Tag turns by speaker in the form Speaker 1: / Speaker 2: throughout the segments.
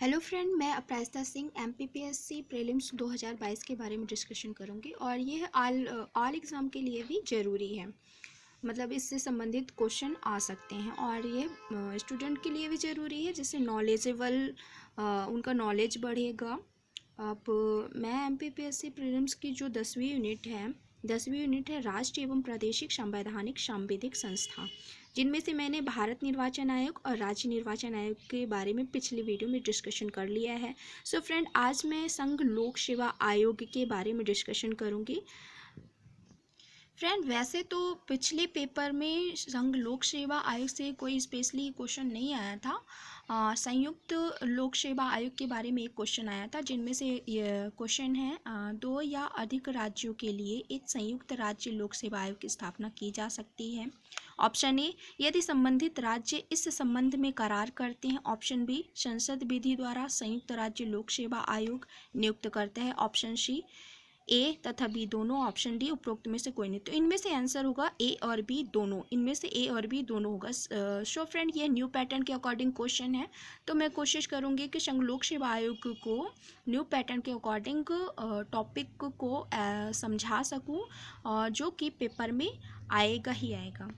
Speaker 1: Hello friend, मैं अपराजिता Singh MPPSC prelims 2022 के बारे में डिस्कशन करूंगी और ये ऑल एग्ज़ाम के लिए भी ज़रूरी है। मतलब इससे संबंधित क्वेश्चन आ सकते हैं और ये स्टूडेंट के लिए भी ज़रूरी है, जिससे नॉलेजेबल उनका नॉलेज बढ़ेगा। अब मैं एमपीपीएससी प्रीलिम्स की जो 10वीं यूनिट है राष्ट्र एवं प्रादेशिक संवैधानिक सांविधिक संस्था, जिनमें से मैंने भारत निर्वाचन आयोग और राज्य निर्वाचन आयोग के बारे में पिछली वीडियो में डिस्कशन कर लिया है। सो फ्रेंड, आज मैं संघ लोक सेवा आयोग के बारे में डिस्कशन करूंगी। फ्रेंड, वैसे तो पिछले पेपर में संघ लोक सेवा आयोग से कोई स्पेशली क्वेश्चन नहीं आया था। संयुक्त लोक सेवा आयोग के बारे में एक क्वेश्चन आया था, जिनमें से ये क्वेश्चन है, दो या अधिक राज्यों के लिए एक संयुक्त राज्य लोक सेवा आयोग की स्थापना की जा सकती है। ऑप्शन ए, यदि संबंधित राज्य इस संबंध में करार करते हैं। ऑप्शन बी, संसद विधि द्वारा संयुक्त राज्य लोक सेवा आयोग नियुक्त करता है। ऑप्शन सी, ए तथा बी दोनों। ऑप्शन डी, उपरोक्त में से कोई नहीं। तो इनमें से आंसर होगा ए और बी दोनों। इनमें से ए और बी दोनों होगा। सो फ्रेंड, ये न्यू पैटर्न के अकॉर्डिंग क्वेश्चन है, तो मैं कोशिश करूंगी कि संघ लोक सेवा आयोग को न्यू पैटर्न के अकॉर्डिंग टॉपिक को समझा सकूं, जो कि पेपर में आएगा ही आएगा।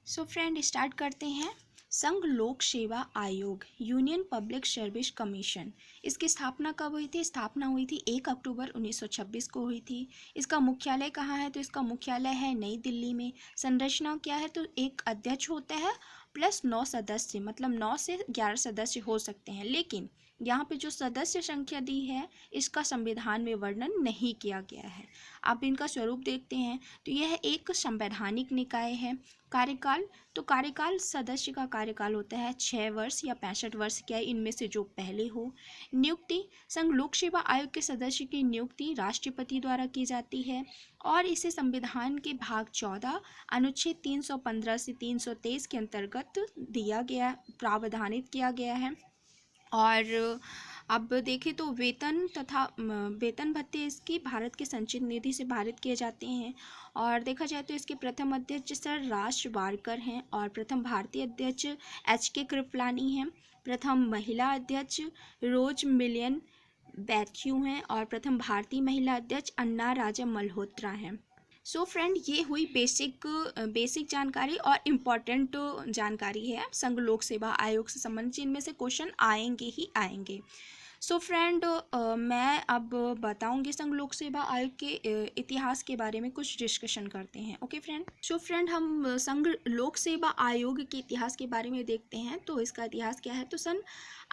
Speaker 1: सो फ्रेंड, स्टार्ट करते हैं। संघ लोक सेवा आयोग, यूनियन पब्लिक सर्विस कमीशन, इसकी स्थापना कब हुई थी? स्थापना हुई थी 1 अक्टूबर 1926 को हुई थी। इसका मुख्यालय कहाँ है? तो इसका मुख्यालय है नई दिल्ली में। संरचना क्या है? तो एक अध्यक्ष होता है प्लस 9 सदस्य, मतलब 9 से 11 सदस्य हो सकते हैं। लेकिन यहाँ पे जो सदस्य संख्या दी है, इसका संविधान में वर्णन नहीं किया गया है। अब इनका स्वरूप देखते हैं। तो यह एक संवैधानिक निकाय है। कार्यकाल, तो कार्यकाल सदस्य का कार्यकाल होता है 6 वर्ष या 65 वर्ष क्या है, इनमें से जो पहले हो। नियुक्ति, संघ लोक सेवा आयोग के सदस्य की नियुक्ति राष्ट्रपति द्वारा की जाती है और इसे संविधान के भाग 14 अनुच्छेद 315 से 323 के अंतर्गत दिया गया, प्रावधानित किया गया है। और अब देखें तो वेतन तथा वेतन भत्ते इसकी भारत के संचित निधि से भारित किए जाते हैं। और देखा जाए तो इसके प्रथम अध्यक्ष सर राज वारकर हैं और प्रथम भारतीय अध्यक्ष HK कृपलानी हैं। प्रथम महिला अध्यक्ष रोज मिलियन बैथ्यू हैं और प्रथम भारतीय महिला अध्यक्ष अन्ना राजा मल्होत्रा हैं। सो फ्रेंड, ये हुई बेसिक जानकारी और इम्पॉर्टेंट जानकारी है संघ लोक सेवा आयोग से संबंधित, जिनमें से क्वेश्चन आएंगे ही आएंगे। सो फ्रेंड, मैं अब बताऊंगी संघ लोक सेवा आयोग के इतिहास के बारे में कुछ डिस्कशन करते हैं। Okay friend. सो फ्रेंड, हम संघ लोक सेवा आयोग के इतिहास के बारे में देखते हैं। तो इसका इतिहास क्या है? तो सन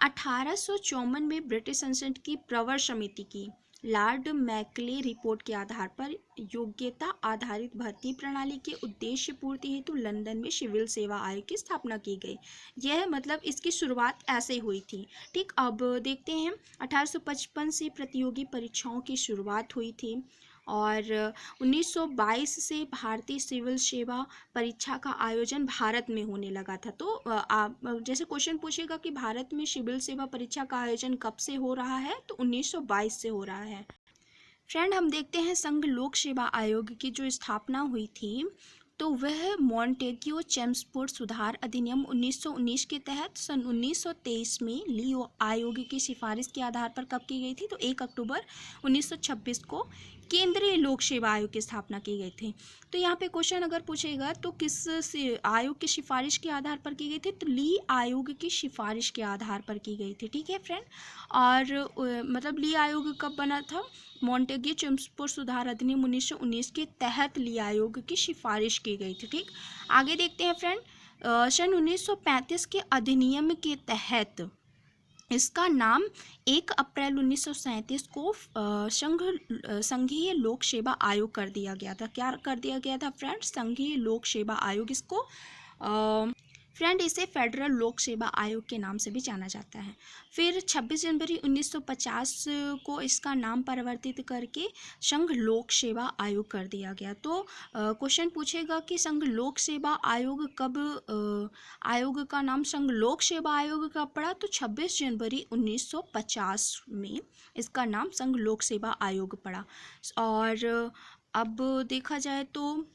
Speaker 1: 1854 में ब्रिटिश संसद की प्रवर समिति की लॉर्ड मैकले रिपोर्ट के आधार पर योग्यता आधारित भर्ती प्रणाली के उद्देश्य पूर्ति हेतु लंदन में सिविल सेवा आयोग की स्थापना की गई। यह मतलब इसकी शुरुआत ऐसे हुई थी। ठीक, अब देखते हैं। 1855 से प्रतियोगी परीक्षाओं की शुरुआत हुई थी और 1922 से भारतीय सिविल सेवा परीक्षा का आयोजन भारत में होने लगा था। तो जैसे क्वेश्चन पूछेगा कि भारत में सिविल सेवा परीक्षा का आयोजन कब से हो रहा है, तो 1922 से हो रहा है। फ्रेंड, हम देखते हैं संघ लोक सेवा आयोग की जो स्थापना हुई थी, तो वह मॉन्टेग्यू चेम्सफोर्ड सुधार अधिनियम 1919 के तहत सन 1923 में ली आयोग की सिफारिश के आधार पर कब की गई थी? तो 1 अक्टूबर 1926 को केंद्रीय लोक सेवा आयोग की स्थापना की गई थी। तो यहाँ पे क्वेश्चन अगर पूछेगा तो किस आयोग की सिफारिश के आधार पर की गई थी? तो ली आयोग की सिफारिश के आधार पर की गई थी। ठीक है फ्रेंड। और मतलब ली आयोग कब बना था? मॉन्टेग्यू चेम्सफोर्ड सुधार अधिनियम 1919 के तहत ली आयोग की सिफारिश की गई थी। ठीक, आगे देखते हैं फ्रेंड। सन 1935 के अधिनियम के तहत इसका नाम 1 अप्रैल 1937 को संघीय लोक सेवा आयोग कर दिया गया था। क्या कर दिया गया था फ्रेंड? संघीय लोक सेवा आयोग। इसको फ्रेंड, इसे फेडरल लोक सेवा आयोग के नाम से भी जाना जाता है। फिर 26 जनवरी 1950 को इसका नाम परिवर्तित करके संघ लोक सेवा आयोग कर दिया गया। तो क्वेश्चन पूछेगा कि संघ लोक सेवा आयोग कब आयोग का नाम संघ लोक सेवा आयोग का पड़ा? तो 26 जनवरी 1950 में इसका नाम संघ लोक सेवा आयोग पड़ा। और अब देखा जाए तो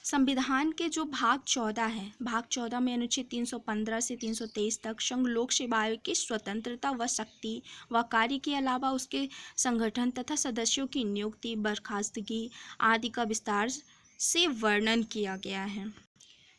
Speaker 1: संविधान के जो भाग 14 है, भाग 14 में अनुच्छेद 315 से 323 तक संघ लोक सेवा आयोग की स्वतंत्रता व शक्ति व कार्य के अलावा उसके संगठन तथा सदस्यों की नियुक्ति, बर्खास्तगी आदि का विस्तार से वर्णन किया गया है।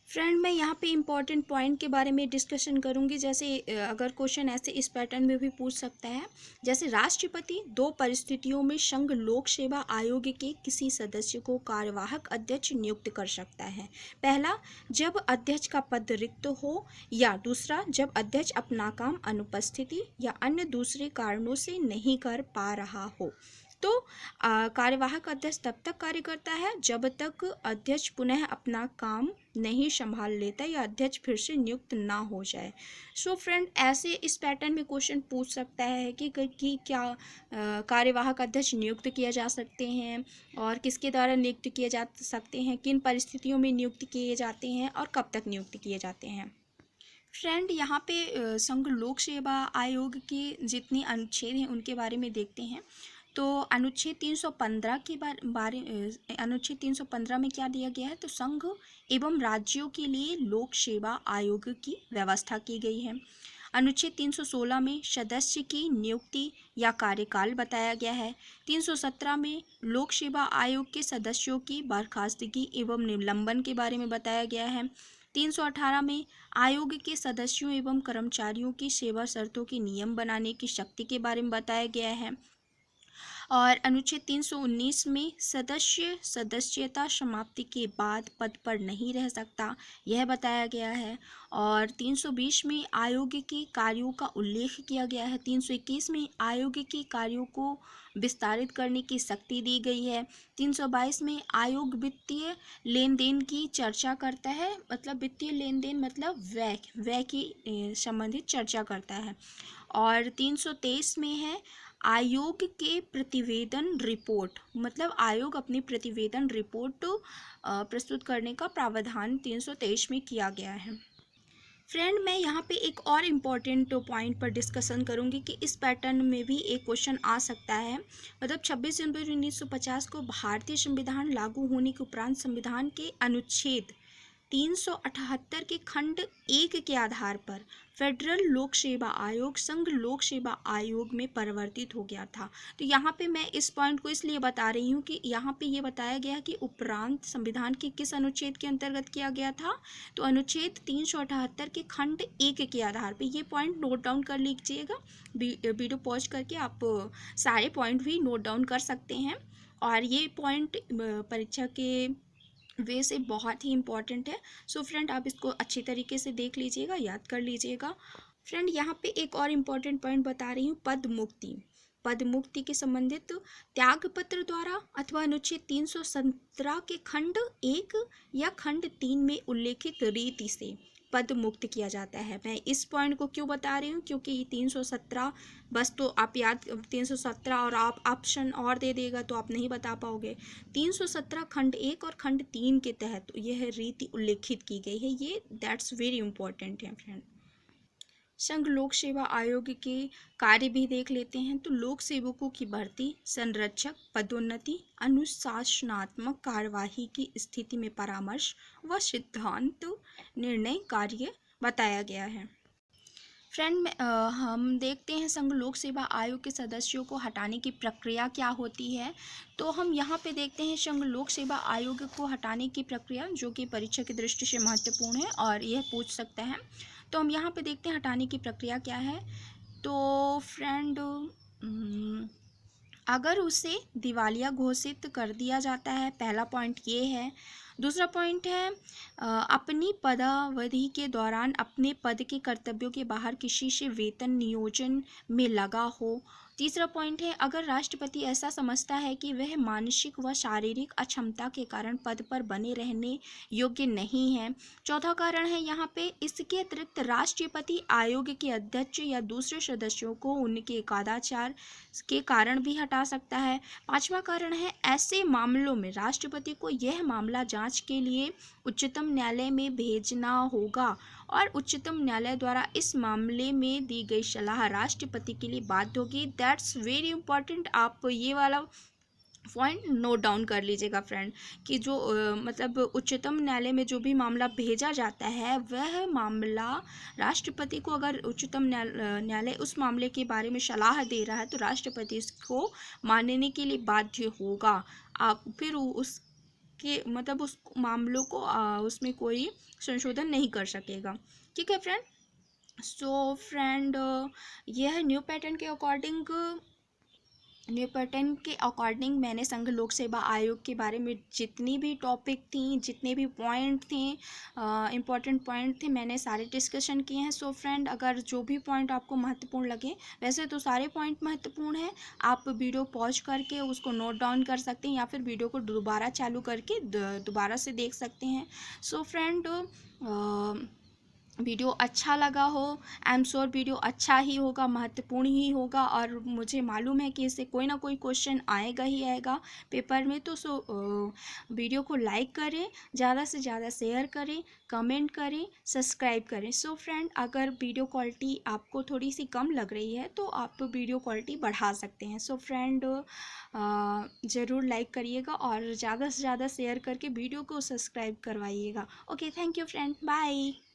Speaker 1: फ्रेंड, मैं यहाँ पे इम्पॉर्टेंट पॉइंट के बारे में डिस्कशन करूँगी। जैसे अगर क्वेश्चन ऐसे इस पैटर्न में भी पूछ सकता है, जैसे राष्ट्रपति 2 परिस्थितियों में संघ लोक सेवा आयोग के किसी सदस्य को कार्यवाहक अध्यक्ष नियुक्त कर सकता है। पहला, जब अध्यक्ष का पद रिक्त हो, या दूसरा, जब अध्यक्ष अपना काम अनुपस्थिति या अन्य दूसरे कारणों से नहीं कर पा रहा हो। तो कार्यवाहक अध्यक्ष तब तक कार्य करता है जब तक अध्यक्ष पुनः अपना काम नहीं संभाल लेता या अध्यक्ष फिर से नियुक्त ना हो जाए। सो फ्रेंड, ऐसे इस पैटर्न में क्वेश्चन पूछ सकता है कि क्या कार्यवाहक अध्यक्ष नियुक्त किए जा सकते हैं और किसके द्वारा नियुक्त किए जा सकते हैं, किन परिस्थितियों में नियुक्त किए जाते हैं और कब तक नियुक्त किए जाते हैं। फ्रेंड, यहाँ पे संघ लोक सेवा आयोग के जितने अनुच्छेद हैं उनके बारे में देखते हैं। तो अनुच्छेद 315 के अनुच्छेद 315 में क्या दिया गया है, तो संघ एवं राज्यों के लिए लोक सेवा आयोग की व्यवस्था की गई है। अनुच्छेद 316 में सदस्य की नियुक्ति या कार्यकाल बताया गया है। 317 में लोक सेवा आयोग के सदस्यों की बर्खास्तगी एवं निलंबन के बारे में बताया गया है। 318 में आयोग के सदस्यों एवं कर्मचारियों की सेवा शर्तों के नियम बनाने की शक्ति के बारे में बताया गया है। और अनुच्छेद 319 में सदस्य सदस्यता समाप्ति के बाद पद पर नहीं रह सकता, यह बताया गया है। और 320 में आयोग के कार्यों का उल्लेख किया गया है। 321 में आयोग के कार्यों को विस्तारित करने की शक्ति दी गई है। 322 में आयोग वित्तीय लेन देन की चर्चा करता है, मतलब वित्तीय लेन देन मतलब व्यय की संबंधित चर्चा करता है। और 323 में है आयोग के प्रतिवेदन रिपोर्ट, मतलब आयोग अपनी प्रतिवेदन रिपोर्ट प्रस्तुत करने का प्रावधान 323 में किया गया है। फ्रेंड, मैं यहाँ पे एक और इम्पॉर्टेंट पॉइंट पर डिस्कशन करूँगी कि इस पैटर्न में भी एक क्वेश्चन आ सकता है। मतलब 26 जनवरी 1950 को भारतीय संविधान लागू होने के उपरांत संविधान के अनुच्छेद 378 के खंड 1 के आधार पर फेडरल लोक सेवा आयोग संघ लोक सेवा आयोग में परिवर्तित हो गया था। तो यहाँ पे मैं इस पॉइंट को इसलिए बता रही हूँ कि यहाँ पे ये बताया गया कि उपरांत संविधान के किस अनुच्छेद के अंतर्गत किया गया था, तो अनुच्छेद 378 के खंड 1 के आधार पे। ये पॉइंट नोट डाउन कर लीजिएगा, वीडियो पॉज करके आप सारे पॉइंट भी नोट डाउन कर सकते हैं। और ये पॉइंट परीक्षा के वे से बहुत ही इम्पॉर्टेंट है। सो फ्रेंड, आप इसको अच्छी तरीके से देख लीजिएगा, याद कर लीजिएगा। फ्रेंड, यहाँ पे एक और इम्पॉर्टेंट पॉइंट बता रही हूँ, पद मुक्ति। पद मुक्ति के संबंधित त्यागपत्र द्वारा अथवा अनुच्छेद 317 के खंड 1 या खंड 3 में उल्लेखित रीति से पद मुक्त किया जाता है। मैं इस पॉइंट को क्यों बता रही हूँ, क्योंकि 317 बस तो आप याद 317 और आप ऑप्शन और दे देगा तो आप नहीं बता पाओगे। 317 खंड 1 और खंड 3 के तहत यह रीति उल्लेखित की गई है। ये दैट्स वेरी इंपॉर्टेंट है फ्रेंड। संघ लोक सेवा आयोग के कार्य भी देख लेते हैं। तो लोक सेवकों की भर्ती, संरक्षक, पदोन्नति, अनुशासनात्मक कार्यवाही की स्थिति में परामर्श व सिद्धांत निर्णय कार्य बताया गया है। फ्रेंड, हम देखते हैं संघ लोक सेवा आयोग के सदस्यों को हटाने की प्रक्रिया क्या होती है। तो हम यहाँ पे देखते हैं संघ लोक सेवा आयोग को हटाने की प्रक्रिया, जो कि परीक्षा की दृष्टि से महत्वपूर्ण है और यह पूछ सकता है। तो हम यहाँ पे देखते हैं हटाने की प्रक्रिया क्या है। तो फ्रेंड, अगर उसे दिवालिया घोषित कर दिया जाता है, पहला पॉइंट ये है। दूसरा पॉइंट है अपनी पदावधि के दौरान अपने पद के कर्तव्यों के बाहर किसी से वेतन नियोजन में लगा हो। तीसरा पॉइंट है अगर राष्ट्रपति ऐसा समझता है कि वह मानसिक व शारीरिक अक्षमता के कारण पद पर बने रहने योग्य नहीं है। चौथा कारण है यहाँ पे, इसके अतिरिक्त राष्ट्रपति आयोग के अध्यक्ष या दूसरे सदस्यों को उनके कदाचार के कारण भी हटा सकता है। पांचवा कारण है ऐसे मामलों में राष्ट्रपति को यह मामला जांच के लिए उच्चतम न्यायालय में भेजना होगा और उच्चतम न्यायालय द्वारा इस मामले में दी गई सलाह राष्ट्रपति के लिए बाध्य होगी। That's very important. आप ये वाला पॉइंट नोट डाउन कर लीजिएगा फ्रेंड कि जो मतलब उच्चतम न्यायालय में जो भी मामला भेजा जाता है वह मामला राष्ट्रपति को, अगर उच्चतम न्यायालय उस मामले के बारे में सलाह दे रहा है तो राष्ट्रपति इसको मानने के लिए बाध्य होगा। आप फिर उसके मतलब उस मामलों को उसमें कोई संशोधन नहीं कर सकेगा। ठीक है फ्रेंड। सो फ्रेंड, यह न्यू पैटर्न के अकॉर्डिंग मैंने संघ लोक सेवा आयोग के बारे में जितनी भी टॉपिक थी, जितने भी पॉइंट थे, इम्पॉर्टेंट पॉइंट थे, मैंने सारे डिस्कशन किए हैं। सो फ्रेंड, अगर जो भी पॉइंट आपको महत्वपूर्ण लगे, वैसे तो सारे पॉइंट महत्वपूर्ण हैं, आप वीडियो पॉज करके उसको नोट डाउन कर सकते हैं या फिर वीडियो को दोबारा चालू करके दोबारा से देख सकते हैं। सो फ्रेंड, वीडियो अच्छा लगा हो, आई एम श्योर वीडियो अच्छा ही होगा, महत्वपूर्ण ही होगा, और मुझे मालूम है कि इससे कोई ना कोई क्वेश्चन आएगा ही आएगा पेपर में। तो वीडियो को लाइक करें, ज़्यादा से ज़्यादा शेयर करें, कमेंट करें, सब्सक्राइब करें। सो फ्रेंड, अगर वीडियो क्वालिटी आपको थोड़ी सी कम लग रही है तो आप वीडियो क्वालिटी बढ़ा सकते हैं। सो फ्रेंड, ज़रूर लाइक करिएगा और ज़्यादा से ज़्यादा शेयर करके वीडियो को सब्सक्राइब करवाइएगा। Okay, thank you friend, bye.